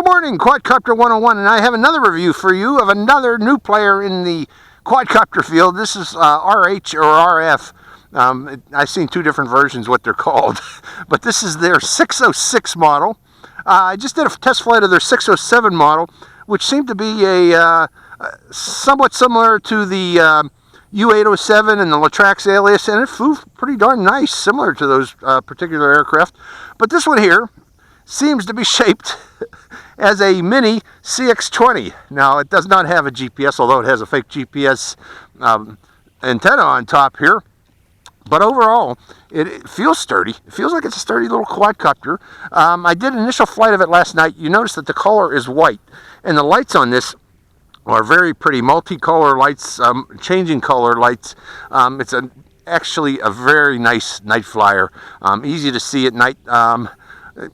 Good morning, Quadcopter 101, and I have another review for you of another new player in the quadcopter field. This is RH or RF. I've seen two different versions what they're called, but this is their 606 model. I just did a test flight of their 607 model, which seemed to be a somewhat similar to the U807 and the Latrax Alias, and it flew pretty darn nice, similar to those particular aircraft. But this one here seems to be shaped as a mini CX-20. Now, it does not have a GPS, although it has a fake GPS antenna on top here. But overall, it feels sturdy. It feels like it's a sturdy little quadcopter. I did an initial flight of it last night. You notice that the color is white, and the lights on this are very pretty, multicolor lights, changing color lights. It's actually a very nice night flyer, easy to see at night.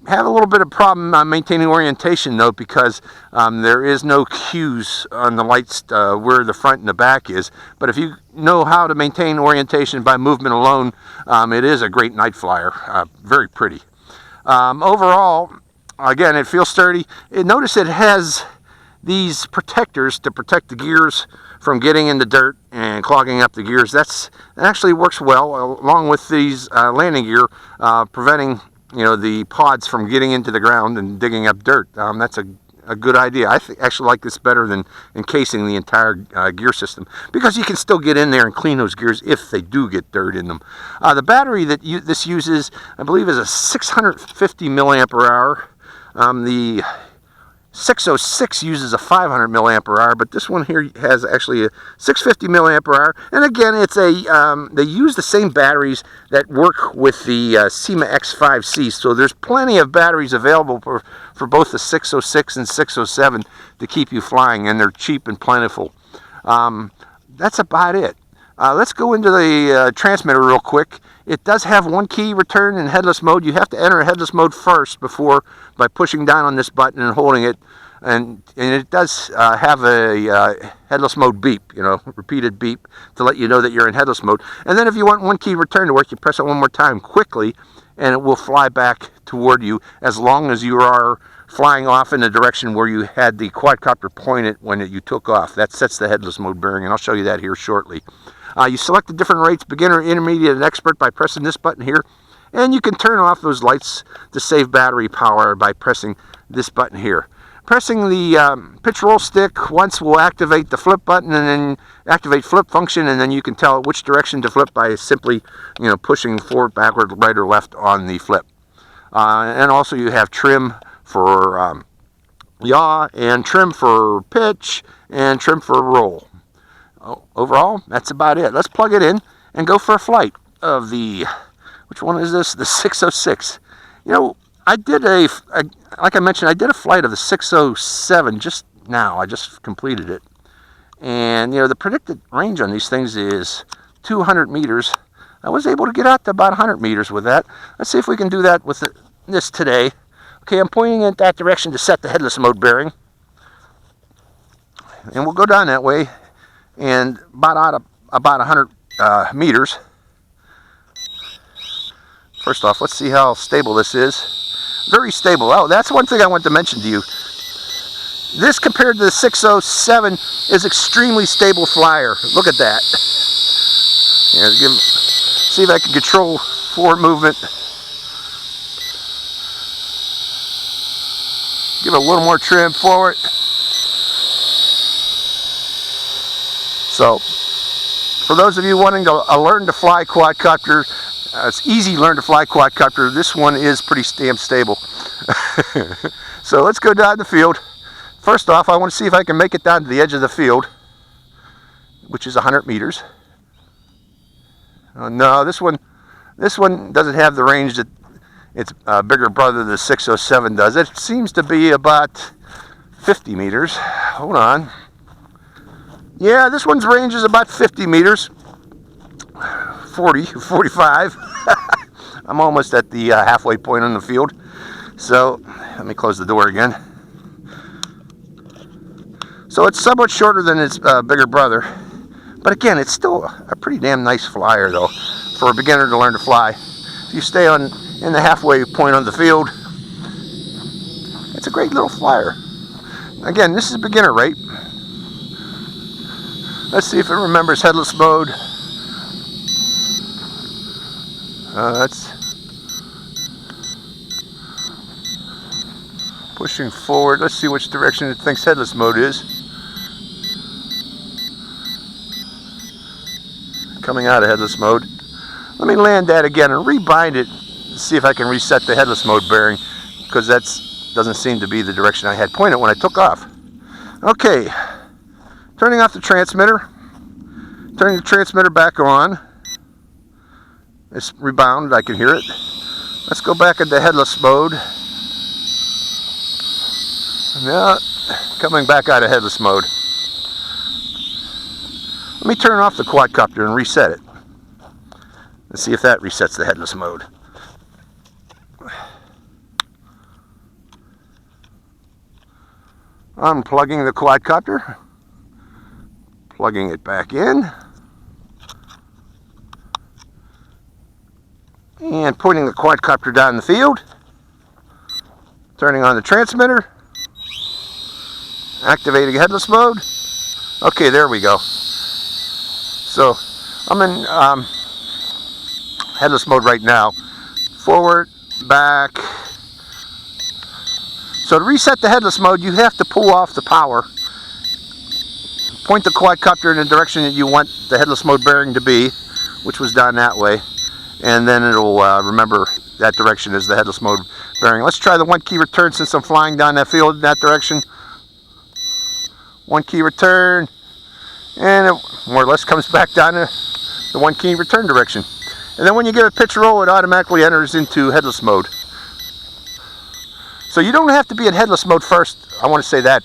Have a little bit of problem maintaining orientation though, because there is no cues on the lights where the front and the back is. But if you know how to maintain orientation by movement alone, it is a great night flyer. Very pretty. Overall, again, it feels sturdy. Notice it has these protectors to protect the gears from getting in the dirt and clogging up the gears. That actually works well, along with these landing gear, preventing the pods from getting into the ground and digging up dirt. That's a good idea. I actually like this better than encasing the entire gear system, because you can still get in there and clean those gears if they do get dirt in them. The battery that this uses, I believe, is a 650 milliampere hour. The 606 uses a 500 milliampere hour, but this one here has actually a 650 milliampere hour. And again, it's they use the same batteries that work with the Syma X5C, so there's plenty of batteries available for both the 606 and 607 to keep you flying, and they're cheap and plentiful. That's about it. Let's go into the transmitter real quick. It does have one key return in headless mode. You have to enter headless mode first by pushing down on this button and holding it. And it does have a headless mode beep, repeated beep to let you know that you're in headless mode. And then if you want one key return to work, you press it one more time quickly, and it will fly back toward you as long as you are flying off in the direction where you had the quadcopter pointed when you took off. That sets the headless mode bearing, and I'll show you that here shortly. You select the different rates, beginner, intermediate, and expert, by pressing this button here. And you can turn off those lights to save battery power by pressing this button here. Pressing the pitch roll stick once will activate the flip button, and then activate flip function, and then you can tell it which direction to flip by simply pushing forward, backward, right, or left on the flip. And also you have trim for yaw, and trim for pitch, and trim for roll. Overall, that's about it. Let's plug it in and go for a flight of the, which one is this? The 606. I did like I mentioned, I did a flight of the 607 just now. I just completed it. And, the predicted range on these things is 200 meters. I was able to get out to about 100 meters with that. Let's see if we can do that with this today. Okay, I'm pointing in that direction to set the headless mode bearing. And we'll go down that way. And about 100 meters. First off, let's see how stable this is. Very stable. Oh, that's one thing I want to mention to you. This, compared to the 607, is extremely stable flyer. Look at that. See if I can control forward movement. Give it a little more trim forward. So, for those of you wanting to learn to fly quadcopter, it's easy to learn to fly quadcopter. This one is pretty damn stable. So let's go down the field. First off, I want to see if I can make it down to the edge of the field, which is 100 meters. No, this one doesn't have the range that its bigger brother, the 607, does. It seems to be about 50 meters. Hold on. Yeah, this one's range is about 50 meters, 40, 45. I'm almost at the halfway point on the field. So, let me close the door again. So it's somewhat shorter than its bigger brother. But again, it's still a pretty damn nice flyer, though, for a beginner to learn to fly. If you stay in the halfway point on the field, It's a great little flyer. Again, this is beginner rate. Let's see if it remembers headless mode. That's pushing forward. Let's see which direction it thinks headless mode is. Coming out of headless mode. Let me land that again and rebind it. See if I can reset the headless mode bearing, because that doesn't seem to be the direction I had pointed when I took off. Okay, turning off the transmitter, turning the transmitter back on. It's rebounded, I can hear it. Let's go back into headless mode. Now, coming back out of headless mode. Let me turn off the quadcopter and reset it. Let's see if that resets the headless mode. Unplugging the quadcopter, plugging it back in, and pointing the quadcopter down the field, turning on the transmitter, activating headless mode. Okay, there we go. So I'm in headless mode right now. Forward, back. So to reset the headless mode, you have to pull off the power, point the quadcopter in the direction that you want the headless mode bearing to be, which was down that way, and then it'll remember that direction as the headless mode bearing. Let's try the 1 key return since I'm flying down that field in that direction. 1 key return, and it more or less comes back down to the 1 key return direction. And then when you give it pitch roll, it automatically enters into headless mode. So you don't have to be in headless mode first, I want to say that,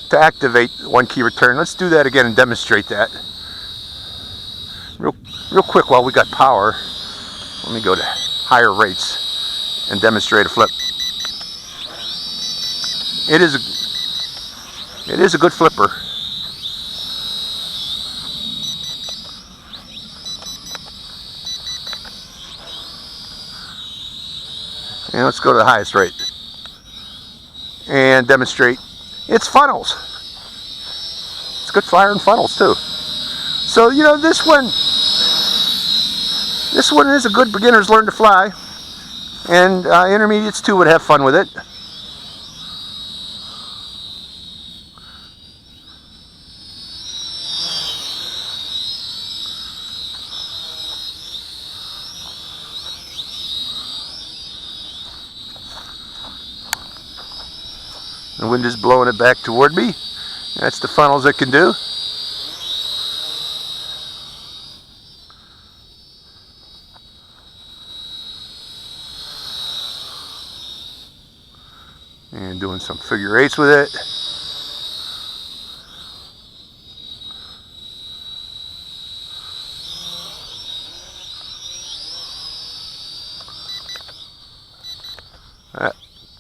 to activate 1 key return. Let's do that again and demonstrate that. Real quick while we got power. Let me go to higher rates and demonstrate a flip. It is a good flipper. And let's go to the highest rate and demonstrate its funnels. It's good flyer and funnels too. So you know, this one is a good beginner's learn to fly, and intermediates too would have fun with it. The wind is blowing it back toward me. That's the funnels it can do. And doing some figure eights with it.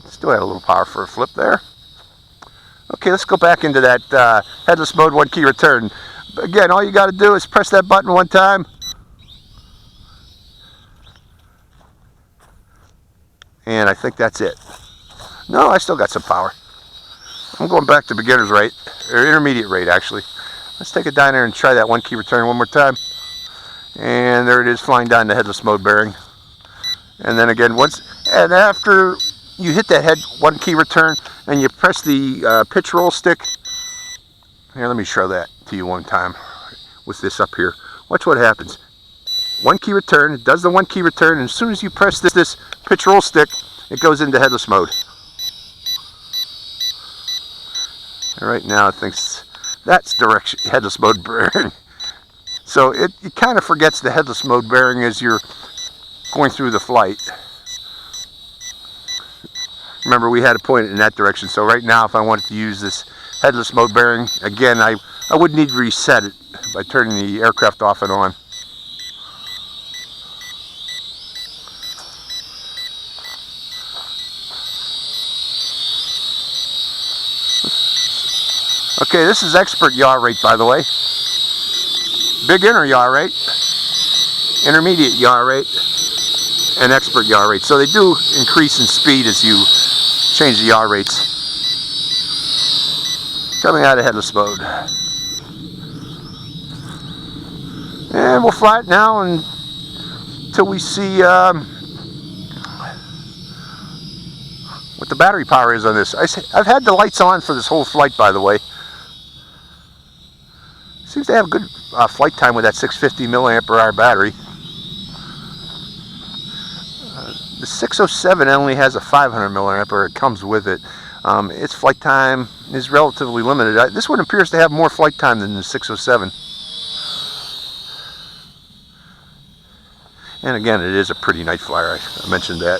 Still had a little power for a flip there. Okay, let's go back into that headless mode 1 key return. Again, all you got to do is press that button 1 time. And I think that's it. No, I still got some power. I'm going back to beginner's rate, or intermediate rate actually. Let's take it down there and try that 1 key return 1 more time. And there it is, flying down the headless mode bearing. And then again, and after you hit that 1 key return and you press the pitch roll stick. Here, let me show that to you 1 time with this up here. Watch what happens. 1 key return, it does the 1 key return, and as soon as you press this pitch roll stick, it goes into headless mode. And right now it thinks that's direction headless mode bearing. So it kind of forgets the headless mode bearing as you're going through the flight. Remember, we had to point it in that direction, so right now if I wanted to use this headless mode bearing, again, I would need to reset it by turning the aircraft off and on. Okay, this is expert yaw rate, by the way. Beginner yaw rate, intermediate yaw rate, and expert yaw rate. So they do increase in speed as you change the yaw rates. Coming out of headless mode. And we'll fly it now until we see what the battery power is on this. I've had the lights on for this whole flight, by the way. Seems to have good flight time with that 650 milliampere hour battery. The 607 only has a 500 milliampere. It comes with it. Its flight time is relatively limited. This one appears to have more flight time than the 607. And again, it is a pretty night flyer. I mentioned that.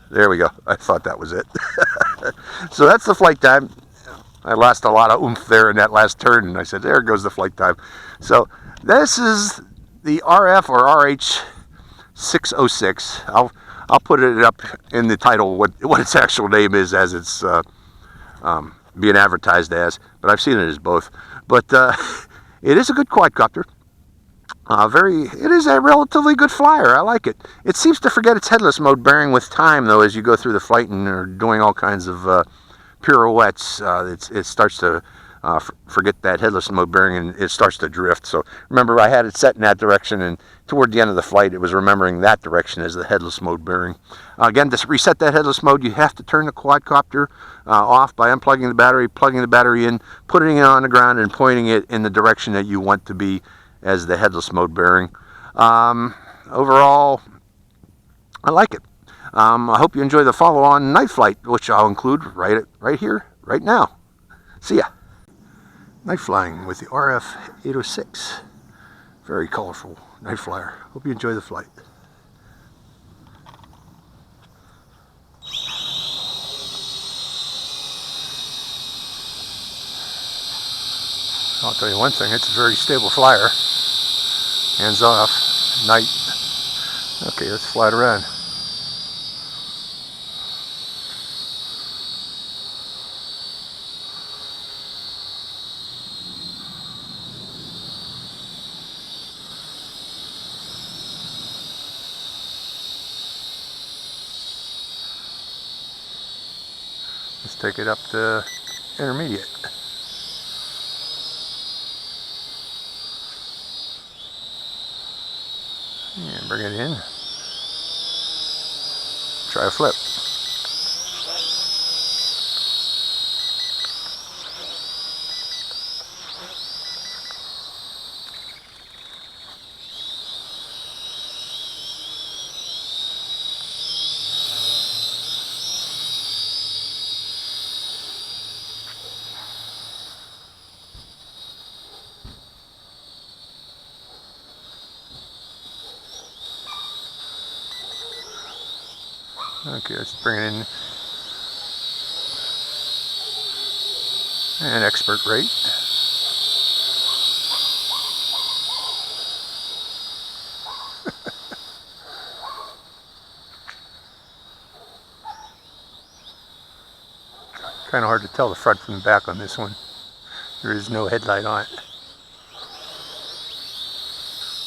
There we go. I thought that was it. So that's the flight time. I lost a lot of oomph there in that last turn, and I said, there goes the flight time. So this is the RF or RH606. I'll put it up in the title what its actual name is, as it's being advertised as, but I've seen it as both. But it is a good quadcopter. It is a relatively good flyer. I like it. It seems to forget its headless mode bearing with time, though, as you go through the flight and are doing all kinds of pirouettes. It starts to forget that headless mode bearing, and it starts to drift. So remember, I had it set in that direction, and toward the end of the flight, it was remembering that direction as the headless mode bearing. Again, to reset that headless mode, you have to turn the quadcopter off by unplugging the battery, plugging the battery in, putting it on the ground, and pointing it in the direction that you want to be as the headless mode bearing. Overall, I like it. I hope you enjoy the follow-on night flight, which I'll include right here, right now. See ya. Night flying with the RF606. Very colorful night flyer. Hope you enjoy the flight. I'll tell you one thing, it's a very stable flyer. Hands off, night. Okay, let's fly it around. Let's take it up to intermediate. And bring it in. Try a flip. Okay, let's bring it in. And expert rate. Kind of hard to tell the front from the back on this one. There is no headlight on it.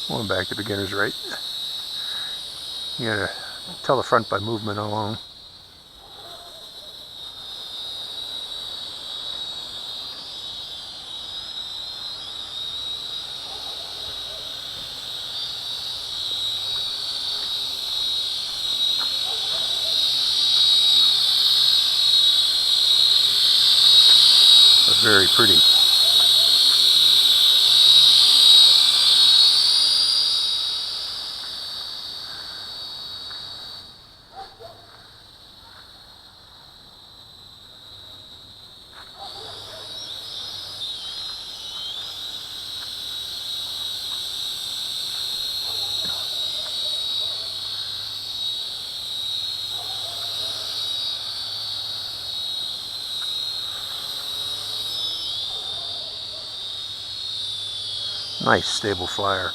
Going back to beginner's rate. You gotta tell the front by movement alone. But very pretty. Nice stable flyer.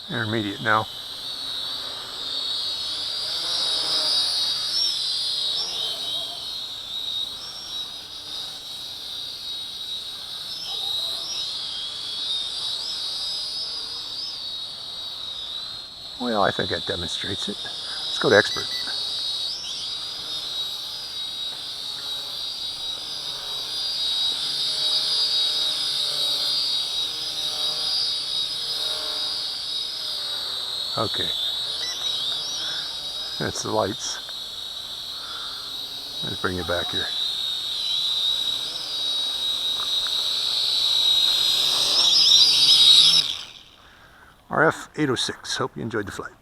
Intermediate now. Well, I think that demonstrates it. Let's go to expert. Okay. That's the lights. Let's bring it back here. RF606. Hope you enjoyed the flight.